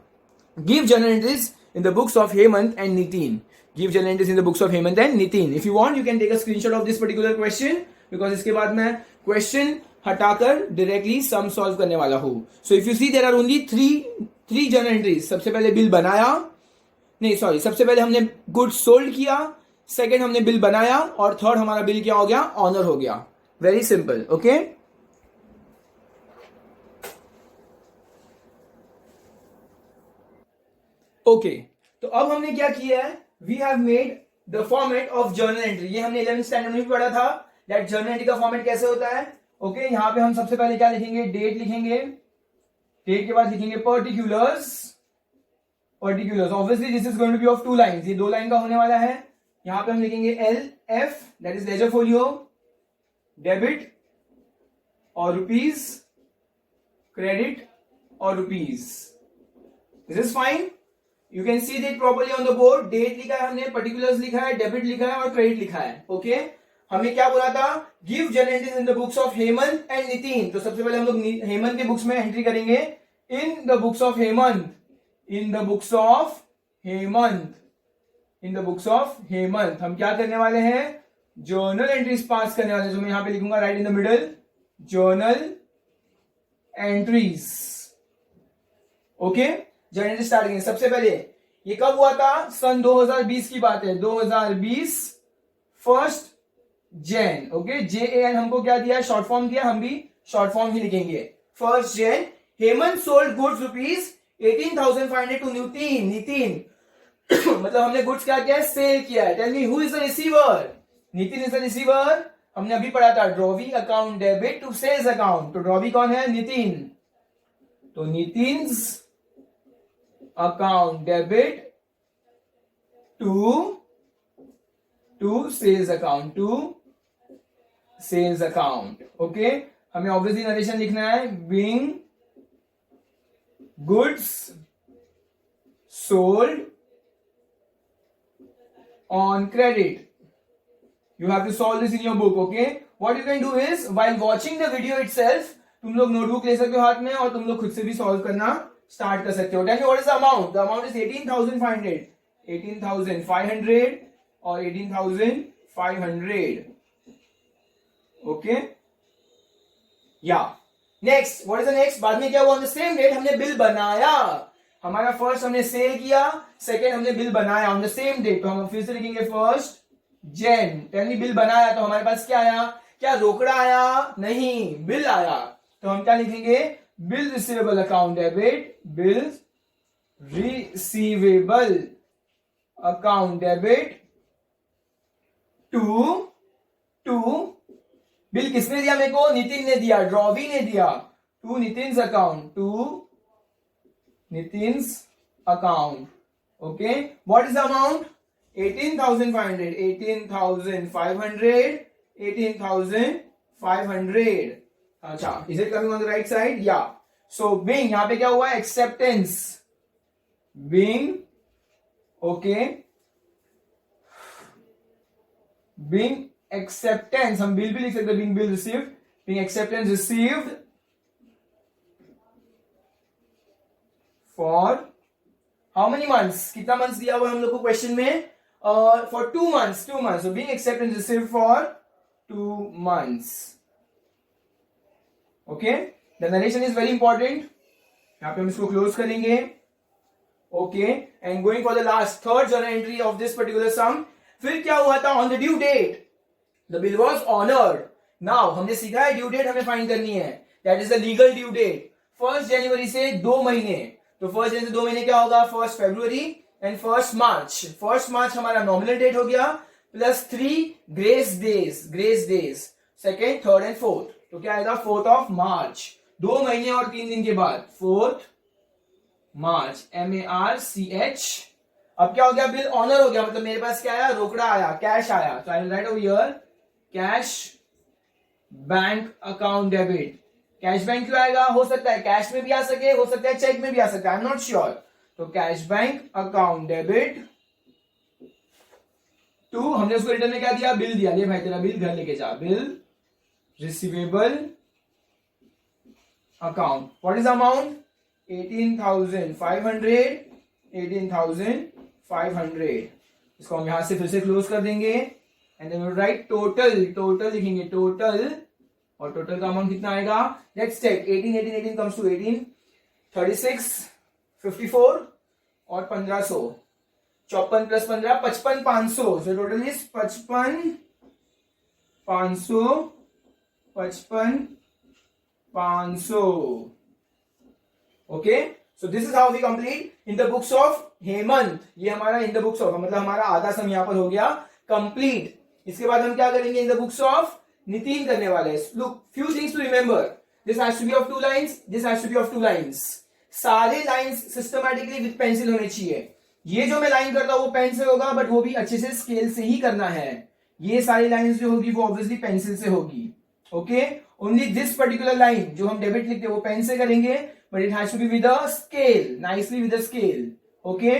Give journal entries in the books of Hemant and Nitin. Give journal entries in the books of Hemant and Nitin. If you want you can take a screenshot of this particular question, because इसके बाद मैं question हटाकर directly sum solve करने वाला हूं। So if you see there are only three journal entries. सबसे पहले bill बनाया, नहीं सॉरी, सबसे पहले हमने गुड्स सोल्ड किया, सेकेंड हमने बिल बनाया, और थर्ड हमारा बिल क्या हो गया, ऑनर हो गया। Very simple. ओके, ओके, तो अब हमने क्या किया है, we have made the format of journal entry. ये हमने 11th स्टैंडर्ड में भी पढ़ा था दैट जर्नल एंट्री का फॉर्मेट कैसे होता है। ओके, यहां पे हम सबसे पहले क्या लिखेंगे, डेट लिखेंगे, डेट के बाद लिखेंगे particulars. Obviously this is going to be of 2 lines, ये 2 लाइन का होने वाला है। यहां पे हम लिखेंगे LF, that is ledger folio, debit और रुपीज, क्रेडिट और rupees. This is fine, you can see it properly on the board. Date लिखा है हमने, पर्टिकुलर्स लिखा है, डेबिट लिखा है और क्रेडिट लिखा है। ओके, हमें क्या बोला था, give journal entries in the books of Hemant and Nitin. तो सबसे पहले हम लोग हेमंत के बुक्स में एंट्री करेंगे, in the books of Hemant, in the books of Hemant, in the books of Hemant. हम क्या करने वाले हैं, जर्नल एंट्रीज पास करने वाले हैं। जो मैं यहां पे लिखूंगा right in the middle, journal entries. Okay, journal entry start करेंगे। सबसे पहले ये कब हुआ था, सन 2020 की बात है, 2020 1 जैन। ओके, JAN हमको क्या दिया, शॉर्ट फॉर्म दिया, हम भी शॉर्ट फॉर्म ही लिखेंगे। 1 Jan Hemant sold goods ₹18,500 to Nitin. मतलब हमने गुड्स क्या किया है, सेल किया है। Tell me who is the receiver, Nitin is the receiver. हमने अभी पढ़ा था drawee account debit to sales account, तो ड्रॉवी कौन है, नितिन। तो Nitin's account debit to sales account, to sales account. Okay, हमें ऑब्वियसली नरेशन लिखना है, being goods sold on credit. You have to solve this in your book. Okay, what you can do is while watching the video itself, तुम लोग notebook ले सकते हो हाथ में और तुम लोग खुद से भी सॉल्व करना स्टार्ट कर सकते हो। Tell me what is the amount? The amount is 18,500, 18,500 और 18,500. Okay, yeah. Next, what is the next? बाद में क्या हुआ, on the same date हमने बिल बनाया। हमारा फर्स्ट हमने सेल किया, सेकेंड हमने बिल बनाया ऑन द सेम डेट। तो हम फिर से लिखेंगे 1 जैन। टेल मी बिल बनाया, तो हमारे पास क्या आया, क्या रोकड़ा आया, नहीं, बिल आया। तो हम क्या लिखेंगे, bill receivable account debit, bill receivable account debit to bill किसने दिया मेरे को? नितिन ने दिया, ड्रॉवी ने दिया, to Nitin's account, to Nitin's account. Okay, what is the amount? 18,500, 18,500, 18,500. अच्छा, is it coming on the right side? Yeah. So being, यहां पे क्या हुआ? Acceptance. Being, okay, being acceptance, हम बिल भी लिख सकते हैं, being bill received, being acceptance received for how many months? कितना मंथ्स दिया हुआ हम लोग को क्वेश्चन में? फॉर 2 months, 2 months. So being acceptance received for 2 months. Okay, the narration is very important. यहां पे हम इसको क्लोज करेंगे. Okay, and going for the last third journal entry of this particular sum. फिर क्या हुआ था? On the due date, the bill was honored. Now हमने सीखा है ड्यू डेट हमें फाइंड करनी है. That is the legal due date. 1 जनवरी से 2 महीने. तो 1 जनवरी से 2 महीने क्या होगा? 1 फरवरी एंड 1 मार्च. 1 मार्च हमारा नॉमिनल डेट हो गया, plus 3 grace days, second, third and fourth. तो क्या आएगा? 4th of March. 2 महीने और 3 दिन के बाद 4th मार्च, MARCH. अब क्या हो गया? बिल ऑनर हो गया, मतलब मेरे पास क्या आया? रोकड़ा आया, कैश आया. तो I will write over here cash bank account debit. Cash bank क्यों आएगा? हो सकता है कैश में भी आ सके, हो सकता है चेक में भी आ सकता है, आई एम नॉट श्योर. तो cash bank account debit to, हमने उसको रिटर्न में क्या दिया? बिल दिया. ले भाई तेरा बिल घर लेके जा. Bill receivable account. What is amount? 18,500, 18,500. इसको हम यहां से फिर से क्लोज कर देंगे. And then we write total. Total लिखेंगे, टोटल. और टोटल का अमाउंट कितना आएगा? लेट्स टेक 18 कम्स टू 18, 36, 54 और 1500. 54 plus 15, 55,500. So total is 55,500, 55,500. Okay, so this is how we complete in the books of Hemant. ये हमारा इन द बुक्स ऑफ, मतलब हमारा आधा सम यहां पर हो गया कंप्लीट. इसके बाद हम क्या करेंगे? In the books of Nitin करने वाले हैं. Look, few things to remember. This has to be of 2 lines, this has to be of 2 lines. सारे लाइंस सिस्टमैटिकली विद पेंसिल होने चाहिए. ये जो मैं लाइन करता हूं वो पेन से होगा, बट वो भी अच्छे से स्केल से ही करना है. ये सारी लाइंस जो होगी वो ऑब्वियसली पेंसिल से होगी. Okay, only this particular line जो हम डेबिट लिखते हैं वो पेन से करेंगे, but it has to be with a scale, nicely with a scale. Okay,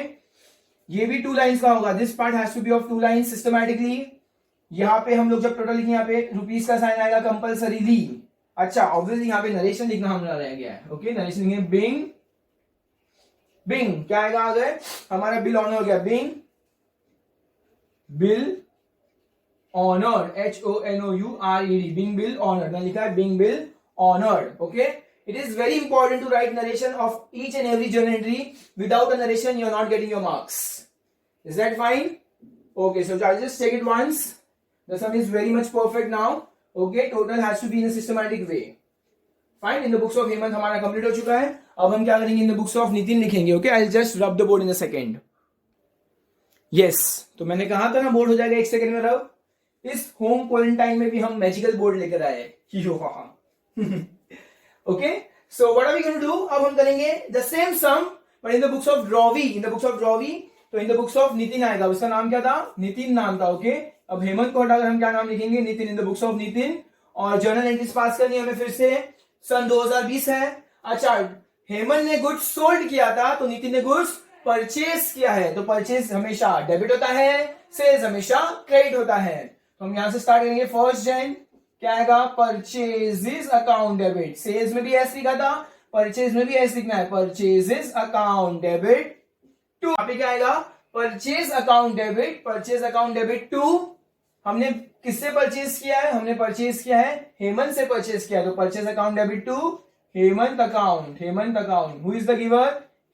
ये भी 2 लाइंस का होगा. This part has to be of 2 lines systematically. यहां पे हम लोग जब टोटल लिखेंगे, यहाँ पे रुपीस का साइन आएगा कंपल्सरीली. अच्छा, ऑब्वियसली यहाँ पे नरेशन लिखना हमारा रह गया है. ओके, नरेशन लिखेंगे बिंग. बिंग क्या आएगा? आ गए हमारा बिल ऑनर हो गया. Being bill honoured, HONOURED, being bill honoured. मैंने लिखा है being bill honoured. Okay, it is very important to write narration of each and every journal entry. Without a narration you are not getting your marks. Is that fine? Okay, so I just take it once. The sum is very much perfect now. Okay, total has to be in a systematic way. Fine. In the books of Hemant हमारा complete हो चुका है. अब हम क्या करेंगे? In the books of Nitin लिखेंगे. Okay, I just rub the board in a second. Yes, तो मैंने कहा था ना बोर्ड हो जाएगा 1 सेकेंड में रब. इस होम क्वारंटाइन में भी हम मैजिकल बोर्ड लेकर आए. Okay, so what are we going to do? अब हम करेंगे the same sum but in the books of drawee. In the books of drawee, तो in the books of Nitin आएगा. उसका नाम क्या था? नितिन नाम था. ओके, अब हेमंत को हटाकर हम क्या नाम लिखेंगे? नितिन. इन द बुक्स ऑफ नितिन. और जर्नल एंट्रीज पास करनी है हमें फिर से. सन 2020 है. अच्छा, हेमंत ने गुड्स सोल्ड किया था, तो नितिन ने गुड्स परचेज किया है. तो परचेज हमेशा डेबिट होता है, सेल्स हमेशा क्रेडिट होता है. तो हम यहां से स्टार्ट करेंगे. 1 जन क्या आएगा? Purchases account debit. सेल्स में भी एस लिखा था, परचेज में भी एस लिखना है. Purchases account debit to. यहाँ पे क्या आएगा? Purchase account debit. Purchase account debit to. हमने किससे परचेज किया है? हमने परचेज किया है हेमंत से परचेज किया है. तो purchase account debit to Hemant account. Hemant account. Who is the giver?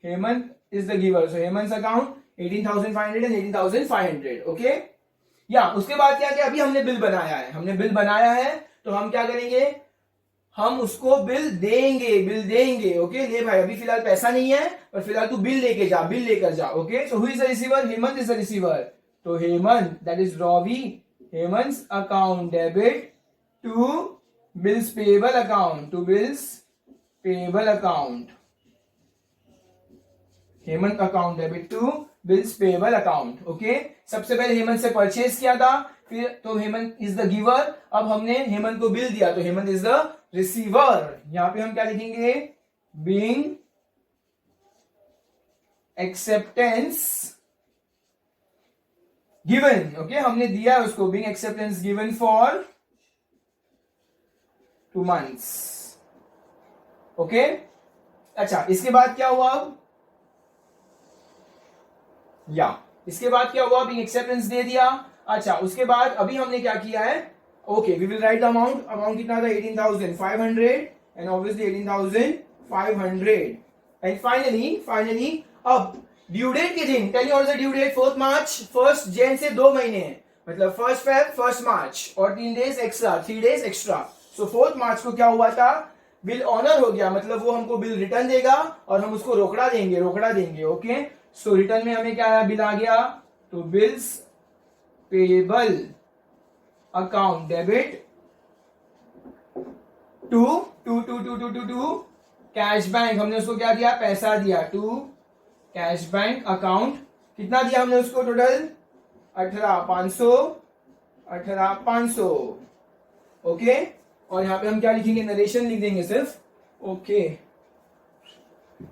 Hemant is the giver. So Hemant account 18,500 and 18,500. Okay, या उसके बाद क्या किया? अभी हमने बिल बनाया है. हमने बिल बनाया है, तो हम क्या करेंगे? हम उसको बिल देंगे. बिल देंगे. ओके, ले भाई अभी फिलहाल पैसा नहीं है, पर फिलहाल तू बिल लेके जा, बिल लेकर जा. Okay, so who is the receiver? Hemant is the receiver. तो Hemant, that is drawee. Hemant account debit to bills payable account, to bills payable account, Hemant account debit to bills payable account. Okay, सबसे पहले हेमंत से purchase किया था, फिर तो हेमंत इज द गिवर, अब हमने हेमंत को बिल दिया तो हेमंत इज द रिसीवर। यहां पे हम क्या लिखेंगे, बीइंग एक्सेप्टेंस गिवन। ओके, हमने दिया उसको, being acceptance given for 2 months। Okay, अच्छा इसके बाद क्या हुआ, अब इसके बाद क्या हुआ, बीइंग एक्सेप्टेंस दे दिया। अच्छा उसके बाद अभी हमने क्या किया है, okay we will write the amount, amount कितना था 18,500 एंड ऑब्वियसली 18,500 एंड फाइनली अब ड्यू डेट के दिन, tell you what is the due date, 4 March, 1 Jan से 2 महीने, मतलब 1 फेब 1 मार्च और 3 डेज एक्स्ट्रा, 3 डेज एक्स्ट्रा। सो 4 मार्च को क्या हुआ था, बिल ऑनर हो गया, मतलब वो हमको बिल रिटर्न देगा और हम उसको रोकड़ा देंगे। ओके, सो रिटर्न में हमें क्या आया, बिल आ गया, तो bills payable account debit to cash bank, हमने उसको क्या दिया, पैसा दिया, टू कैश बैंक अकाउंट, कितना दिया हमने उसको, टोटल 18,500। ओके, और यहां पे हम क्या लिखेंगे, नरेशन लिख देंगे सिर्फ। ओके,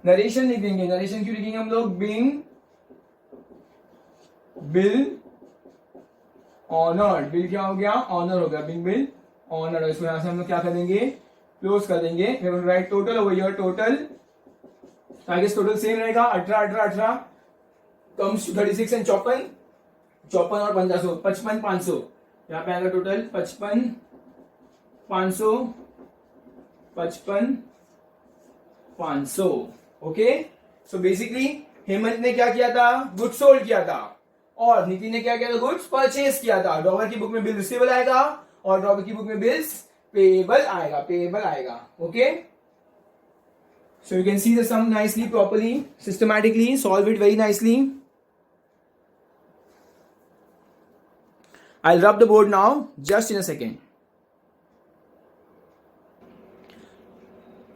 नरेशन लिख देंगे, नरेशन क्यों लिखेंगे हम लोग, बीइंग बिल ऑनर्ड, बिल क्या हो गया, ऑनर हो गया, बीइंग बिल ऑनर्ड। इसको यहां से हम लोग क्या कर देंगे, क्लोज कर देंगे, right total over here, total I guess total same रहेगा, 18 कम्स टू 36 एंड 54 और 500, 55,500, यहाँ पे आएगा total 55,500। Okay, so basically Hemant ने क्या किया था, गुड्स सोल्ड किया था, और नितिन ने क्या किया था, गुड्स परचेज किया था। ड्रॉवर की बुक में बिल रिसीवेबल आएगा और ड्रॉवर की बुक में बिल्स पेएबल आएगा। Okay, so you can see the sum nicely, properly, systematically, solve it very nicely. I'll rub the board now, just in a second.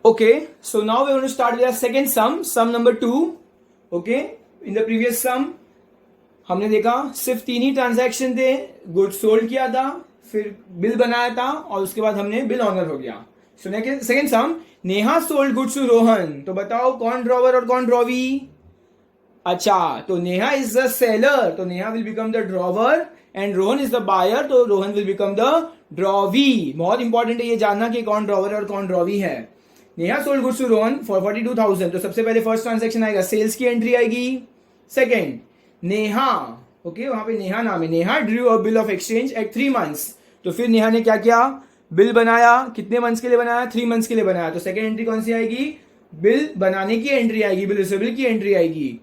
Okay, so now we're going to start with our second sum number 2. Okay, in the previous sum हमने देखा सिर्फ 3 ही transaction थे, goods sold किया था, फिर bill बनाया था और उसके बाद हमने बिल ऑनर हो गया। So second sum, Neha sold goods to Rohan, तो बताओ कौन ड्रॉवर और कौन ड्रॉवी। अच्छा, तो नेहा इज द सेलर, तो Neha will become the drawer and Rohan is the buyer, तो Rohan will become the drawee. बहुत इंपॉर्टेंट है ये जानना कि कौन ड्रॉवर और कौन ड्रॉवी है। Neha sold goods to Rohan for 42,000, तो सबसे पहले फर्स्ट ट्रांजेक्शन आएगा, सेल्स की एंट्री आएगी। सेकेंड, नेहा, ओके वहां पे नेहा नाम है, Neha drew a bill of exchange at 3 months, तो फिर नेहा ने क्या किया, बिल बनाया, कितने मंथ्स के लिए बनाया, 3 months के लिए बनाया, तो सेकेंड एंट्री कौन सी आएगी, बिल बनाने की एंट्री आएगी, बिल रिसीवेबल की एंट्री आएगी,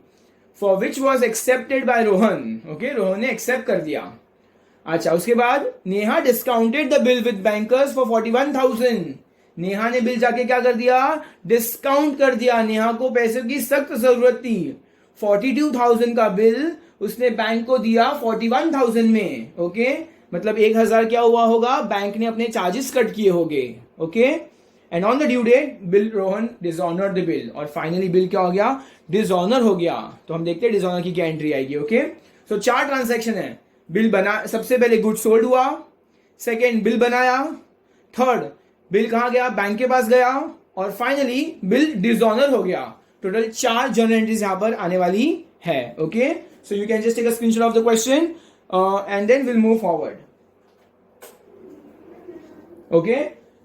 for which was accepted by Rohan. Okay, Rohan ने एक्सेप्ट कर दिया। अच्छा, उसके बाद Neha discounted the bill with bankers for 41,000, Neha ने बिल जाके क्या कर दिया, डिस्काउंट कर दिया, नेहा को पैसे की सख्त जरूरत थी, 42,000 का बिल उसने बैंक को दिया 41,000 में। ओके, मतलब 1,000 क्या हुआ होगा, बैंक ने अपने चार्जेस कट किए होंगे। Okay, and on the due date bill Rohan dishonoured the bill, और फाइनली बिल क्या हो गया, डिसऑनर हो गया। तो हम देखते हैं डिसऑनर की क्या एंट्री आएगी। ओके, सो 4 ट्रांजैक्शन है, बिल बना, सबसे पहले गुड सोल्ड हुआ, सेकेंड बिल बनाया, थर्ड बिल कहां गया, बैंक के पास गया, और फाइनली बिल डिसऑनर हो गया। टोटल 4 जर्नल एंट्रीज यहां पर आने वाली है। Okay, so you can just take a screenshot of the question and then will move forward. Okay,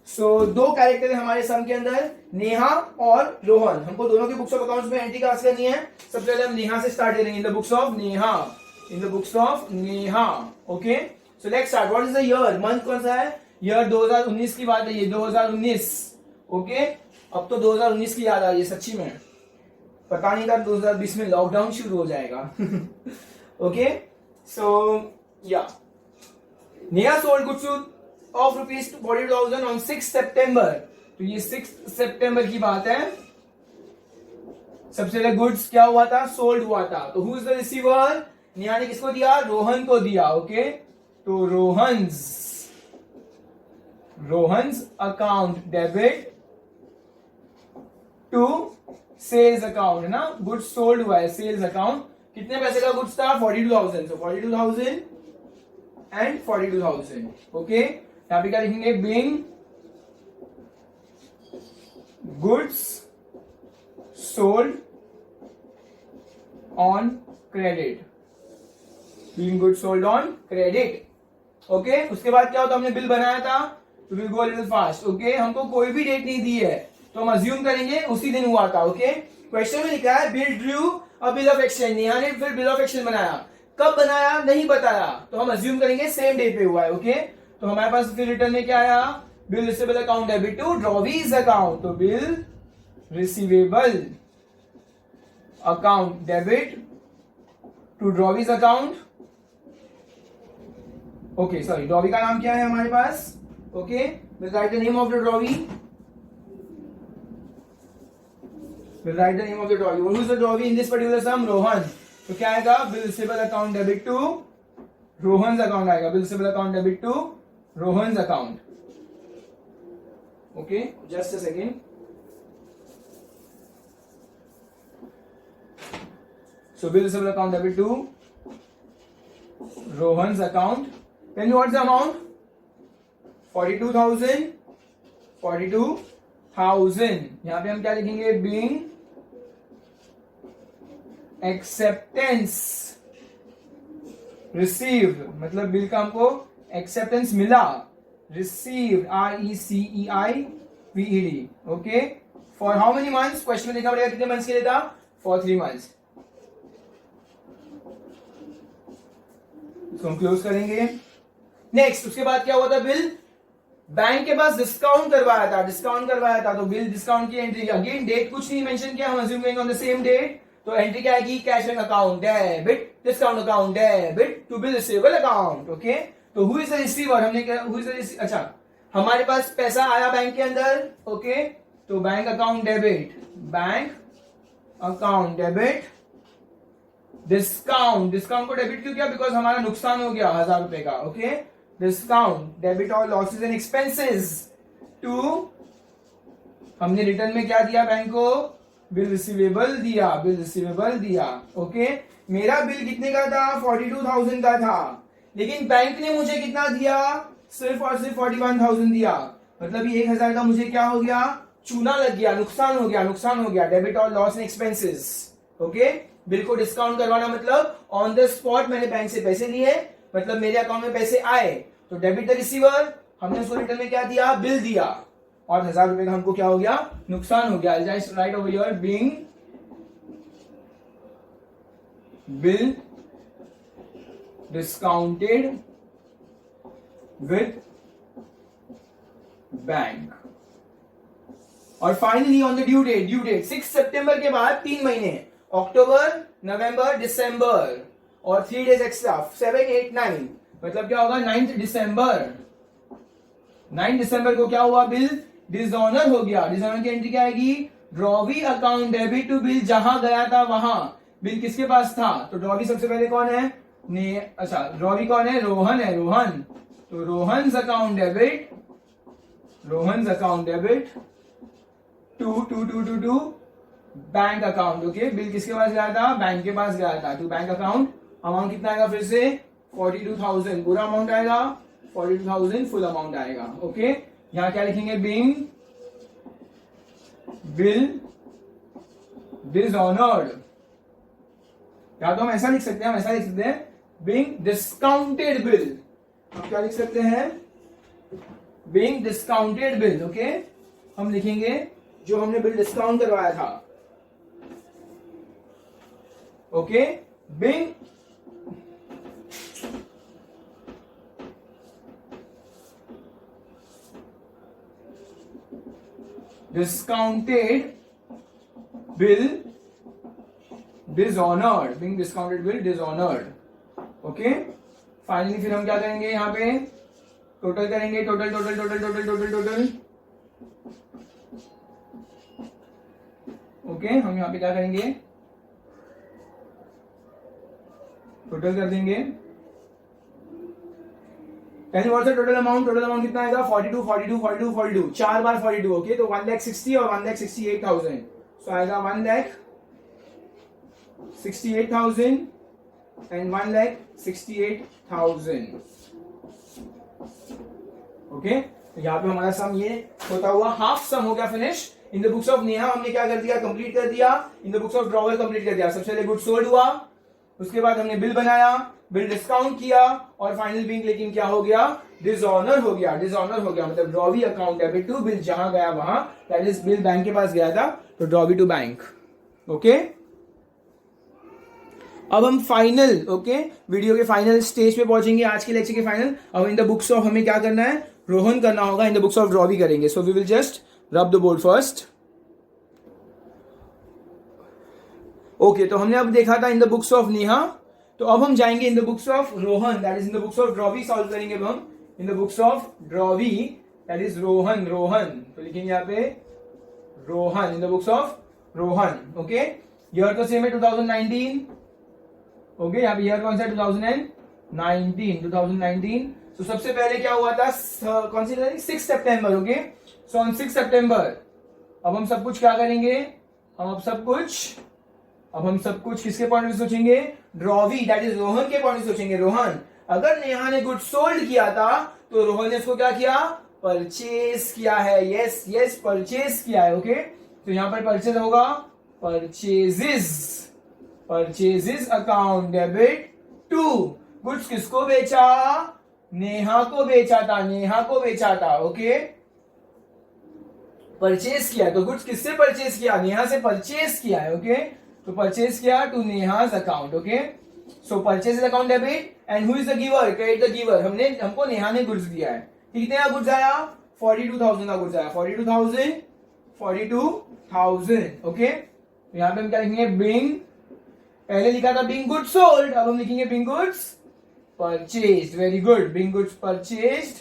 so 2 character है हमारे सम के अंदर, नेहा और रोहन। हमको दोनों के बुक्स ऑफ अकाउंट्स में एंट्री कास्ट करनी है। सबसे पहले हम नेहा से स्टार्ट करेंगे, in the books of Neha, in the books of Neha. Okay, so let's start. What is the year, month कौन सा है, ईयर 2019 की बात है, ये 2019। ओके, अब तो 2019 की याद आ रही है सच्ची में, पता नहीं था 2020 में लॉकडाउन शुरू हो जाएगा। ओके, सो या Neha sold goods of rupees 42,000 on 6 सितंबर, तो ये 6 सितंबर की बात है। सबसे पहले गुड्स क्या हुआ था, सोल्ड हुआ था, तो who is the receiver, Neha ने किसको दिया, रोहन को दिया। ओके, तो Rohan's account debit to sales account, है ना, गुड्स सोल्ड हुआ है, सेल्स अकाउंट। कितने पैसे का गुड्स था? 42,000, so 42,000 एंड 42,000। ओके, यहां पे क्या लिखेंगे? Being goods sold on credit, being goods sold on credit. Okay, उसके बाद क्या होता? हमने बिल बनाया था, तो will go little fast. Okay, हमको कोई भी डेट नहीं दी है, तो हम अज्यूम करेंगे उसी दिन हुआ था। ओके, क्वेश्चन में लिखा है bill Drew a bill of exchange, Neha ने फिर बिल ऑफ एक्सचेंज बनाया, कब बनाया नहीं बताया, तो हम अज्यूम करेंगे सेम डे पे हुआ है। ओके, तो हमारे पास फिर रिटर्न में क्या आया? Bill receivable account debit to drawee's account, तो bill receivable account debit to drawee's account. Okay, sorry, drawee का नाम क्या है हमारे पास? Okay, we'll write the name of the drawee. We'll write the name of the drawee. Who is the drawee in this particular sum? Rohan. तो क्या आएगा? Bill receivable account debit to Rohan's account आएगा, bill receivable account debit to Rohan's account. Okay, just a second. So bill receivable account debit to Rohan's account. Then what's the amount? 42,000, 42,000। यहां पे हम क्या लिखेंगे? Being acceptance received, मतलब bill का हमको acceptance मिला, received, RECEIVED। Okay, for how many months? Question में देखना पड़ेगा कितने मंथ्स के लिए था? For 3 months. इसको हम क्लोज करेंगे। नेक्स्ट, उसके बाद क्या हुआ था? बिल बैंक के पास डिस्काउंट करवाया था, तो बिल डिस्काउंट की एंट्री, अगेन डेट कुछ नहीं मेंशन किया, हम अज्यूम करेंगे ऑन द सेम डेट, तो एंट्री क्या आएगी? Cash bank account debit, discount account debit to bill receivable account. Okay, तो हु इज द रिसीवर? हमने क्या, हु इज द, अच्छा, हमारे पास पैसा आया बैंक के अंदर। ओके, तो बैंक अकाउंट डेबिट डिस्काउंट को डेबिट क्यों किया? बिकॉज हमारा नुकसान हो गया 1,000 रुपए का। ओके, डिस्काउंट डेबिट और लॉसेस एंड एक्सपेंसेस टू, हमने रिटर्न में क्या दिया बैंक को? बिल रिसीवेबल दिया। ओके, मेरा बिल कितने का था? 42,000 का था, लेकिन बैंक ने मुझे कितना दिया? सिर्फ और सिर्फ 41,000 दिया, मतलब ये 1,000 का मुझे क्या हो गया? चूना लग गया, नुकसान हो गया, डेबिट और loss and expenses. Okay, bill को डिस्काउंट करवाना मतलब ऑन द स्पॉट मैंने बैंक से पैसे लिए, मतलब मेरे अकाउंट में पैसे आए, तो डेबिट द रिसीवर, हमने उसको रिटर्न में क्या दिया? बिल दिया, और 1,000 रुपए का हमको क्या हो गया? नुकसान हो गया। Right over here, being bill discounted with bank. और finally on the due date 6 सितंबर के बाद 3 महीने, अक्टूबर, नवंबर, दिसंबर, और 3 डेज एक्स्ट्रा, 7, 8, 9, मतलब क्या होगा? 9 दिसंबर को क्या हुआ? बिल डिसऑनर हो गया। डिसऑनर की एंट्री क्या आएगी? Drawee account debit to bill, जहां गया था वहां बिल किसके पास था? तो ड्रॉवी सबसे पहले कौन है? अच्छा, ड्रॉवी कौन है? रोहन है, रोहन। तो Rohan's account debit to bank account. Okay, bill किसके पास गया था? बैंक के पास गया था, टू बैंक अकाउंट। अमाउंट कितना आएगा? फिर से 42,000 पूरा अमाउंट आएगा, 42,000 फुल अमाउंट आएगा। ओके, यहां क्या लिखेंगे? बीइंग बिल डिसऑनर्ड, या तो हम ऐसा लिख सकते हैं, बीइंग डिस्काउंटेड बिल। हम क्या लिख सकते हैं? Being discounted bill. ओके, हम लिखेंगे जो हमने बिल डिस्काउंट करवाया था। Okay, being discounted bill dishonored, okay, finally फिर हम क्या करेंगे? यहां पे टोटल करेंगे, टोटल। ओके, हम यहां पे क्या करेंगे? टोटल कर देंगे। यानी व्हाट्स द टोटल अमाउंट कितना आएगा 42 42 42 42 चार बार 42 ओके तो 1,60,000 और 1,68,000 सो आएगा 1,68,000 एंड 1,68,000 ओके तो यहाँ पे हमारा सम ये होता हुआ हाफ सम हो गया finish. In the books of Neha हमने क्या कर दिया, कंप्लीट कर दिया। इन the books of drawer complete कर दिया। सबसे पहले गुड सोल्ड हुआ, उसके बाद हमने बिल बनाया, बिल डिस्काउंट किया और फाइनल बिल लेकिन क्या हो गया, डिसऑनर हो गया। डिसऑनर हो गया मतलब drawee account debit to bill, जहां गया वहां, दैट इज बिल बैंक के पास गया था तो ड्रॉवी टू बैंक। ओके अब हम फाइनल वीडियो के फाइनल स्टेज पे पहुंचेंगे, आज के लेक्चर के फाइनल। अब इन द बुक्स ऑफ हमें क्या करना है, रोहन करना होगा, in the books of drawee करेंगे। So we will just rub the board first. Okay तो हमने अब देखा था in the books of Neha, तो अब हम जाएंगे in the books of Rohan, that is in the books of drawee solve करेंगे अब हम in the books of drawee, that is Rohan. तो लिखेंगे यहाँ पे Rohan in the books of Rohan. Okay ईयर तो सेम है 2019। ओके यहाँ पे ईयर कौन सा है 2019। तो सबसे पहले क्या हुआ था, कौन सी तारीख, 6 सितंबर। ओके सो ऑन 6 सितंबर अब हम सब कुछ क्या करेंगे, हम सब कुछ किसके पॉइंट से सोचेंगे, ड्रॉवी दैट इज रोहन के पॉइंट से सोचेंगे। रोहन, अगर नेहा ने गुड सोल्ड किया था तो रोहन ने उसको क्या किया, परचेज किया है। यस परचेज किया है। ओके तो यहां पर परचेज होगा purchases account debit to goods, किसको बेचा, नेहा को बेचा था। ओके परचेज किया तो गुड्स किससे परचेज किया, नेहा से परचेज किया है। ओके तो परचेज किया to Neha's account. Okay so purchase account debit and who is the giver, credit the giver. हमको नेहा ने गुड्स दिया है, कितने का गुड्स आया, 42,000 का गुड्स आया, 42,000। ओके तो यहां पे हम क्या लिखेंगे, बिंग, पहले लिखा था बिंग गुड्स सोल्ड, अब हम लिखेंगे Bing goods purchased. Very good, Bing goods purchased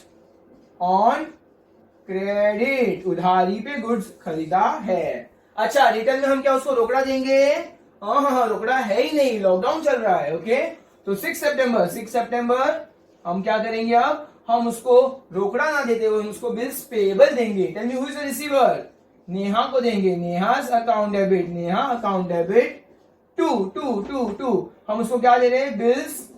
on credit, उधारी पे गुड्स खरीदा है। अच्छा रिटर्न में हम क्या उसको रोकड़ा देंगे, हाँ रोकड़ा है ही नहीं, लॉकडाउन चल रहा है। ओके तो 6 सितंबर हम क्या करेंगे, अब हम उसको रोकड़ा ना देते हुए उसको बिल्स पेएबल देंगे। Tell me who is the receiver, Neha को देंगे, Neha's account debit, Neha account debit to हम उसको क्या ले रहे हैं, बिल्स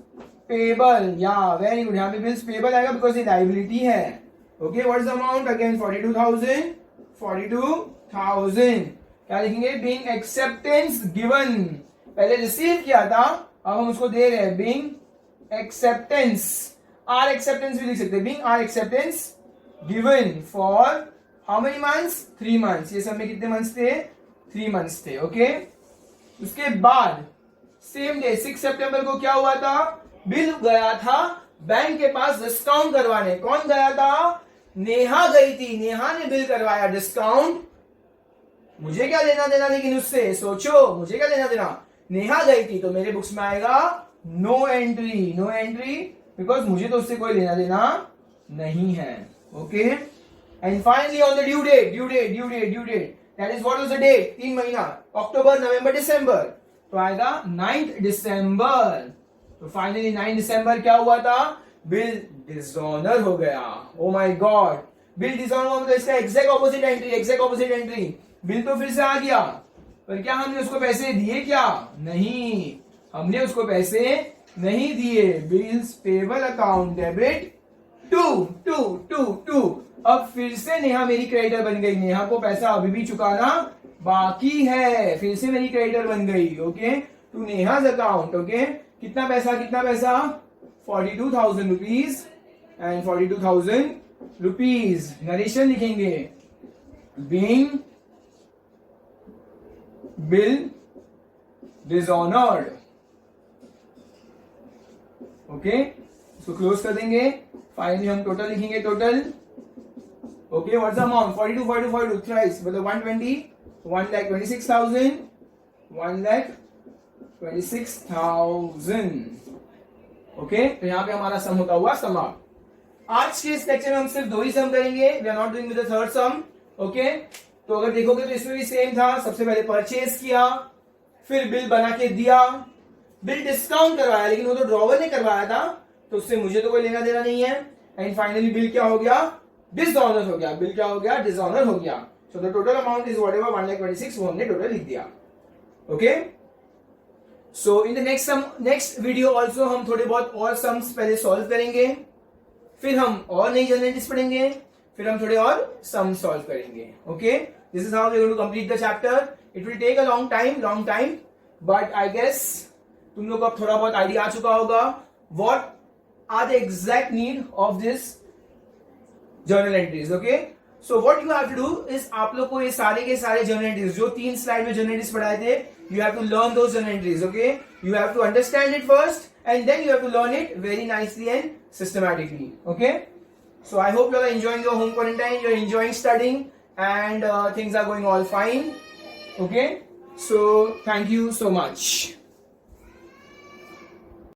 पेएबल। या वेरी गुड, यहाँ पे बिल्स पेएबल आएगा बिकॉज ये लाइबिलिटी है। Okay what is the amount, again 42,000 क्या लिखेंगे, बीइंग एक्सेप्टेंस गिवन, पहले रिसीव किया था अब हम उसको दे रहे हैं, बीइंग एक्सेप्टेंस, आर एक्सेप्टेंस भी लिख सकते हैं, being our acceptance given for how many months, 3 months. ये सब में कितने मंथ्स थे, 3 मंथ्स थे। ओके उसके बाद सेम डे 6 सितंबर को क्या हुआ था, बिल गया था बैंक के पास डिस्काउंट करवाने। कौन गया था, नेहा गई थी, नेहा ने बिल करवाया डिस्काउंट। मुझे क्या लेना देना लेकिन उससे, सोचो मुझे क्या लेना देना, नेहा गई थी तो मेरे बुक्स में आएगा नो एंट्री बिकॉज मुझे तो उससे कोई लेना देना नहीं है। Okay and finally on the due date that is what was the date, 3 महीना, अक्टूबर नवंबर दिसंबर, तो आएगा 9 दिसंबर। तो फाइनली 9 दिसंबर क्या हुआ था, बिल डिसऑनर हो गया। Oh my God, bill dishonour हुआ मतलब इसका एग्जैक्ट ऑपोजिट एंट्री, बिल तो फिर से आ गया पर क्या हमने उसको पैसे दिए, क्या नहीं, हमने उसको पैसे नहीं दिए। Bills payable account debit to अब फिर से नेहा मेरी क्रेडिटर बन गई, नेहा को पैसा अभी भी चुकाना बाकी है, फिर से मेरी क्रेडिटर बन गई। Okay to Neha's account. Okay कितना पैसा 42,000 रुपीज एंड 42,000 रुपीज। नरेशन लिखेंगे, बीइंग बिल डिसऑनर्ड। ओके इसको क्लोज कर देंगे। फाइनली हम टोटल लिखेंगे, total. Okay what's the amount, 42 thrice मतलब 120, 1,26,000, 1,26,000। ओके तो यहां पे हमारा सम होता हुआ समाप्त। आज के इस लेक्चर में हम सिर्फ 2 ही सम करेंगे, we are not doing with the third sum. Okay तो अगर देखोगे तो इसमें भी सेम था, सबसे पहले परचेज किया, फिर बिल बना के दिया, बिल डिस्काउंट करवाया, लेकिन वो तो ड्रॉवर ने करवाया था तो उससे मुझे तो कोई लेना देना नहीं है। एंड फाइनली बिल क्या हो गया, डिसऑनर हो गया, बिल क्या हो गया, डिसऑनर हो गया. So the total amount is whatever 1,26,000 वो हमने टोटल लिख दिया. Okay, so in the next video also हम थोड़े बहुत और सम्स पहले सॉल्व करेंगे, फिर हम और नई जर्नल एंट्रीज पढ़ेंगे, फिर हम थोड़े और सम सॉल्व करेंगे. Okay, this is how we are going to complete the chapter. It will take a long time, but I guess तुम लोग को अब थोड़ा बहुत आइडिया आ चुका होगा what are the exact need of this journal entries. Okay, so what you have to do is आप लोग को ये सारे के सारे जर्नल एंट्रीज जो 3 स्लाइड में जर्नल एंट्रीज पढ़ाए थे, you have to learn those journal entries. Okay, you have to understand it first and then you have to learn it very nicely and systematically. Okay, so I hope you are enjoying your home quarantine, you are enjoying studying and things are going all fine. Okay, so thank you so much.